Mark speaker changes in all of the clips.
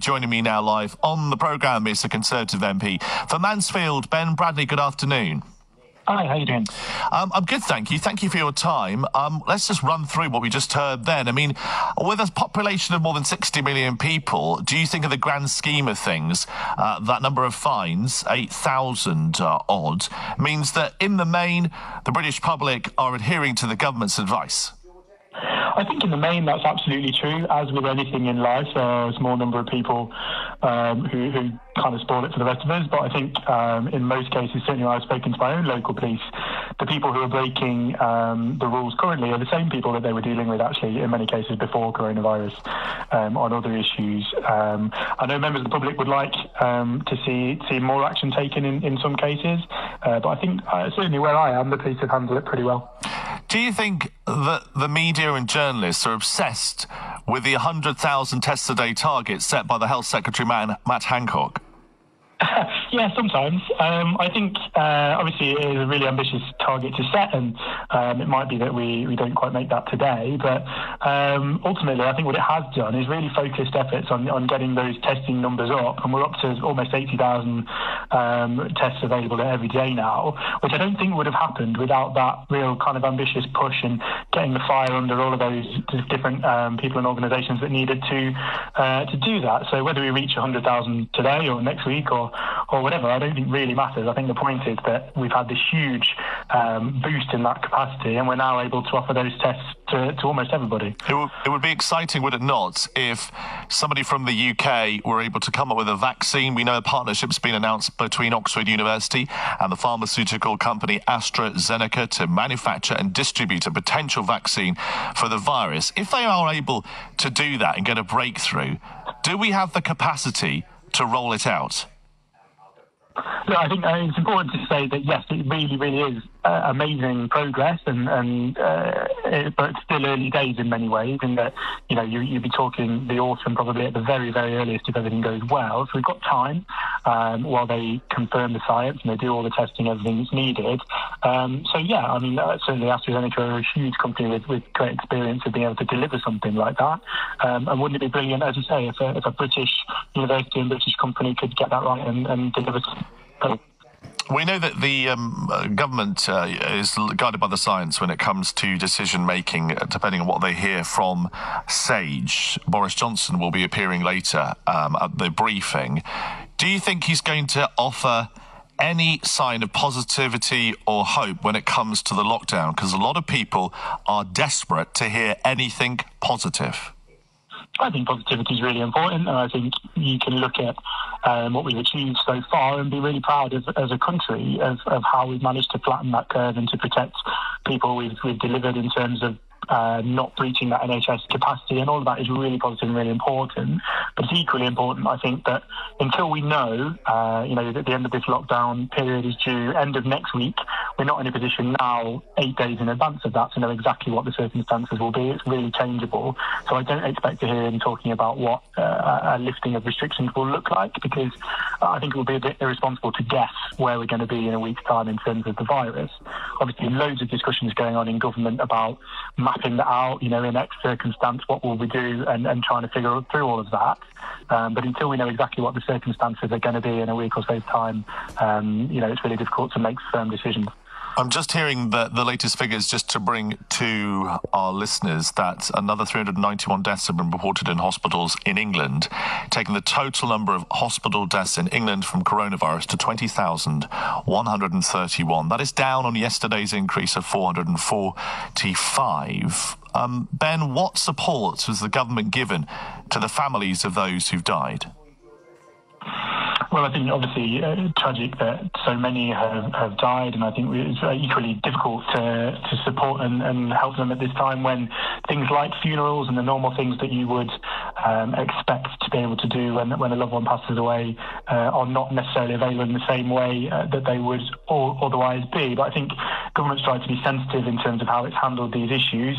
Speaker 1: Joining me now live on the programme is the Conservative MP for Mansfield, Ben Bradley. Good afternoon.
Speaker 2: Hi, how you doing?
Speaker 1: I'm good, thank you. Thank you for your time. Let's just run through what we just heard then. I mean, with a population of more than 60 million people, do you think in the grand scheme of things, that number of fines, 8,000 odd, means that in the main, the British public are adhering to the government's advice?
Speaker 2: I think in the main that's absolutely true. As with anything in life, there's a small number of people who kind of spoil it for the rest of us. But I think in most cases, certainly when I've spoken to my own local police, the people who are breaking the rules currently are the same people that they were dealing with actually in many cases before coronavirus on other issues. I know members of the public would like to see more action taken in some cases, but I think certainly where I am, the police have handled it pretty well.
Speaker 1: Do you think that the media and journalists are obsessed with the 100,000 tests a day target set by the Health Secretary, Matt Hancock?
Speaker 2: Yeah, sometimes. I think obviously it is a really ambitious target to set, and it might be that we don't quite make that today. But ultimately, I think what it has done is really focused efforts on getting those testing numbers up, and we're up to almost 80,000 tests available every day now, which I don't think would have happened without that real kind of ambitious push and getting the fire under all of those different people and organisations that needed to do that. So whether we reach 100,000 today or next week or whatever, I don't think really matters. I think the point is that we've had this huge boost in that capacity, and we're now able to offer those tests to almost everybody.
Speaker 1: It would be exciting, would it not, if somebody from the UK were able to come up with a vaccine? We know a partnership's been announced between Oxford University and the pharmaceutical company AstraZeneca to manufacture and distribute a potential vaccine for the virus. If they are able to do that and get a breakthrough, do we have the capacity to roll it out?
Speaker 2: Look, I think it's important to say that yes, it really, really is amazing progress, but it's still early days in many ways. In that, you'd be talking the autumn probably at the very, very earliest if everything goes well. So we've got time while they confirm the science and they do all the testing, everything that's needed. So yeah, I mean, certainly AstraZeneca are a huge company with great experience of being able to deliver something like that. And wouldn't it be brilliant, as you say, if a British university and British company could get that right and deliver something?
Speaker 1: We know that the government is guided by the science when it comes to decision-making, depending on what they hear from SAGE. Boris Johnson will be appearing later at the briefing. Do you think he's going to offer any sign of positivity or hope when it comes to the lockdown? Because a lot of people are desperate to hear anything positive.
Speaker 2: I think positivity is really important, and I think you can look at what we've achieved so far and be really proud as a country of how we've managed to flatten that curve and to protect people we've delivered in terms of not breaching that NHS capacity, and all of that is really positive and really important. But it's equally important, I think, that until we know, that the end of this lockdown period is due end of next week, we're not in a position now, 8 days in advance of that, to know exactly what the circumstances will be. It's really changeable. So I don't expect to hear him talking about what a lifting of restrictions will look like, because I think it will be a bit irresponsible to guess where we're going to be in a week's time in terms of the virus. Obviously, loads of discussions going on in government about mapping that out, in X circumstance, what will we do, and trying to figure through all of that. But until we know exactly what the circumstances are going to be in a week or so's time, it's really difficult to make firm decisions.
Speaker 1: I'm just hearing the latest figures, just to bring to our listeners, that another 391 deaths have been reported in hospitals in England, taking the total number of hospital deaths in England from coronavirus to 20,131. That is down on yesterday's increase of 445. Ben, what support has the government given to the families of those who've died?
Speaker 2: Well, I think obviously tragic that so many have died, and I think it's equally difficult to support and help them at this time when things like funerals and the normal things that you would expect to be able to do when a loved one passes away are not necessarily available in the same way that they would otherwise be. But I think government's tried to be sensitive in terms of how it's handled these issues,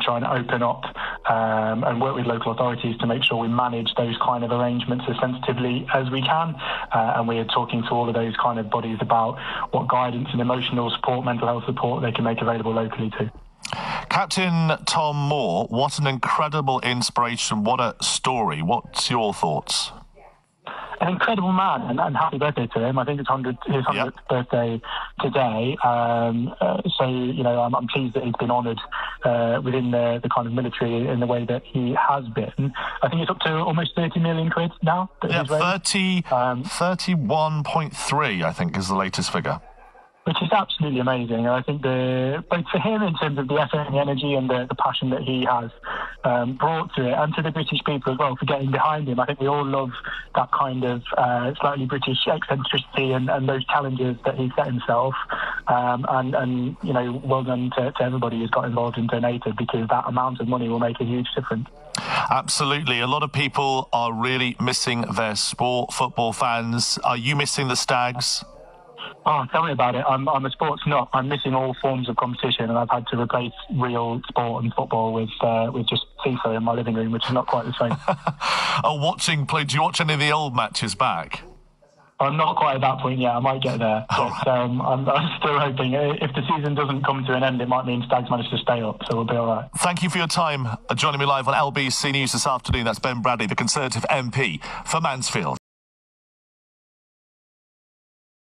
Speaker 2: trying to open up and work with local authorities to make sure we manage those kind of arrangements as sensitively as we can. And we are talking to all of those kind of bodies about what guidance and emotional support, mental health support they can make available locally too.
Speaker 1: Captain Tom Moore, what an incredible inspiration. What a story. What's your thoughts?
Speaker 2: An incredible man, and happy birthday to him. I think it's his 100th birthday today. So, you know, I'm pleased that he's been honoured within the kind of military in the way that he has been. I think it's up to almost 30 million quid now.
Speaker 1: Yeah, 31.3, I think, is the latest figure.
Speaker 2: Which is absolutely amazing. And I think both for him in terms of the effort and the energy and the passion that he has brought to it, and to the British people as well for getting behind him. I think we all love that kind of slightly British eccentricity and those challenges that he set himself. And you know, well done to everybody who's got involved and donated, because that amount of money will make a huge difference.
Speaker 1: Absolutely. A lot of people are really missing their sport, football fans. Are you missing the Stags?
Speaker 2: Oh, tell me about it. I'm a sports nut. I'm missing all forms of competition, and I've had to replace real sport and football with just FIFA in my living room, which is not quite the same.
Speaker 1: Do you watch any of the old matches back?
Speaker 2: I'm not quite at that point yet. I might get there. But I'm still hoping. If the season doesn't come to an end, it might mean Stags manage to stay up, so we'll be all right.
Speaker 1: Thank you for your time. Joining me live on LBC News this afternoon, that's Ben Bradley, the Conservative MP for Mansfield.